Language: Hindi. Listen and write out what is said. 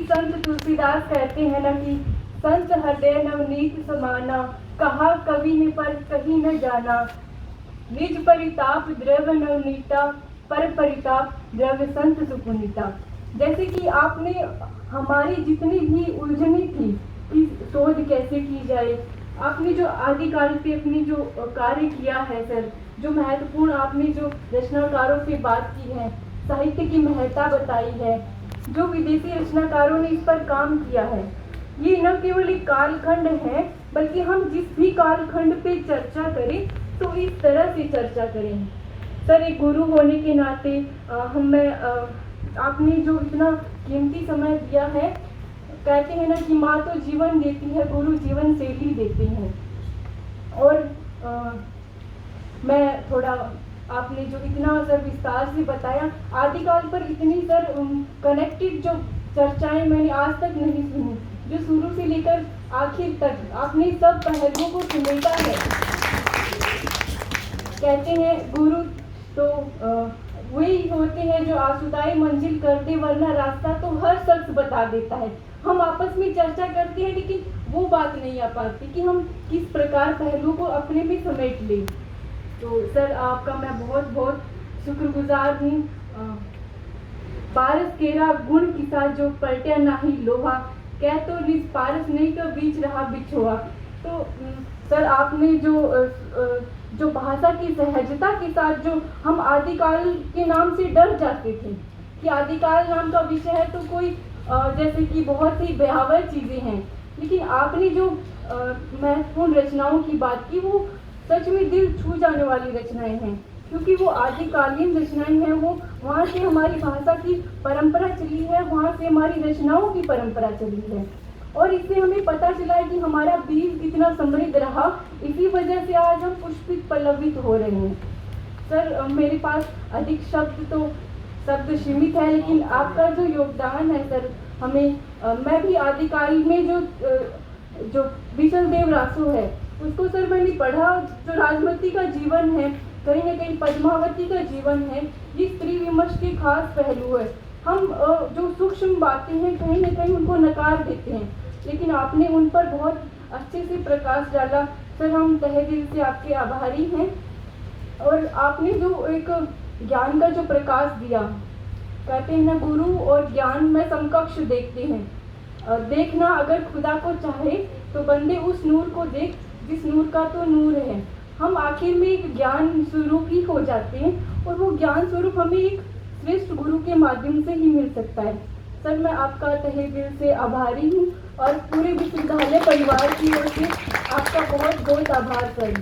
संत तुलसीदास कहते हैं ना कि संत हृदय नवनीत समाना, कहा कवि ने पर कहीं न जाना। निज परिताप द्रव्य नवनीता, पर परिताप द्रव्य संत सुपुनीता। जैसे कि आपने हमारी जितनी भी उलझनी थी कि शोध कैसे की जाए, आपने जो आदिकाल से अपनी जो कार्य किया है सर, जो महत्वपूर्ण आपने जो रचनाकारों से बात की है, साहित्य की महत्ता बताई है, जो विदेशी रचनाकारों ने इस पर काम किया है, ये न केवल एक कालखंड है बल्कि हम जिस भी कालखंड पे चर्चा करें तो इस तरह से चर्चा करें। सर एक गुरु होने के नाते आपने जो इतना कीमती समय दिया है, कहते हैं ना कि माँ तो जीवन देती है, गुरु जीवन शैली देते हैं। और मैं थोड़ा आपने जो इतना सर विस्तार से बताया, आदिकाल पर इतनी सर कनेक्टेड जो चर्चाएं मैंने आज तक नहीं सुनी, जो शुरू से लेकर आखिर तक आपने सब पहलुओं को समेटा है। कहते हैं गुरु तो वही होते हैं जो आसुदाई मंजिल कर दे, वरना रास्ता तो हर शख्स बता देता है। हम आपस में चर्चा करते हैं लेकिन वो बात नहीं आ पाती कि हम किस प्रकार पहलुओं को अपने में समेट लें। तो सर आपका मैं बहुत बहुत शुक्रगुजार हूँ। पारस केरा गुण किसा जो पलटा नाही लोहा, कह तो निज पारस नहीं तो बीच रहा बिछोआ। तो सर आपने जो भाषा की सहजता के साथ, जो हम आदिकाल के नाम से डर जाते थे कि आदिकाल नाम का विषय है तो कोई जैसे कि बहुत ही भयावह चीज़ें हैं, लेकिन आपने जो महत्वपूर्ण रचनाओं की बात की वो सच में दिल छू जाने वाली रचनाएं हैं, क्योंकि वो आदिकालीन रचनाएं हैं। वो वहाँ से हमारी भाषा की परंपरा चली है, वहाँ से हमारी रचनाओं की परंपरा चली है, और इससे हमें पता चला है कि हमारा बीज कितना समृद्ध रहा। इसी वजह से आज हम पुष्पित पल्लवित हो रहे हैं। सर मेरे पास अधिक शब्द सीमित है, लेकिन आपका जो योगदान है सर हमें मैं भी आदिकाल में जो विशल देव रासो है उसको सर मैंने पढ़ा, जो राजमती का जीवन है, कहीं ना कहीं पद्मावती का जीवन है, ये स्त्री विमर्श के खास पहलू है। हम जो सूक्ष्म बातें हैं कहीं ना कहीं उनको नकार देते हैं, लेकिन आपने उन पर बहुत अच्छे से प्रकाश डाला। सर हम तहे दिल से आपके आभारी हैं। और आपने जो एक ज्ञान का जो प्रकाश दिया, कहते हैं ना गुरु और ज्ञान में समकक्ष देखते हैं। देखना अगर खुदा को चाहे तो बंदे उस नूर को देख जिस नूर का तो नूर है। हम आखिर में एक ज्ञान स्वरूप ही हो जाते हैं, और वो ज्ञान स्वरूप हमें एक श्रेष्ठ गुरु के माध्यम से ही मिल सकता है। सर मैं आपका तहे दिल से आभारी हूँ, और पूरे विश्वविद्यालय परिवार की ओर से आपका बहुत बहुत आभार सर।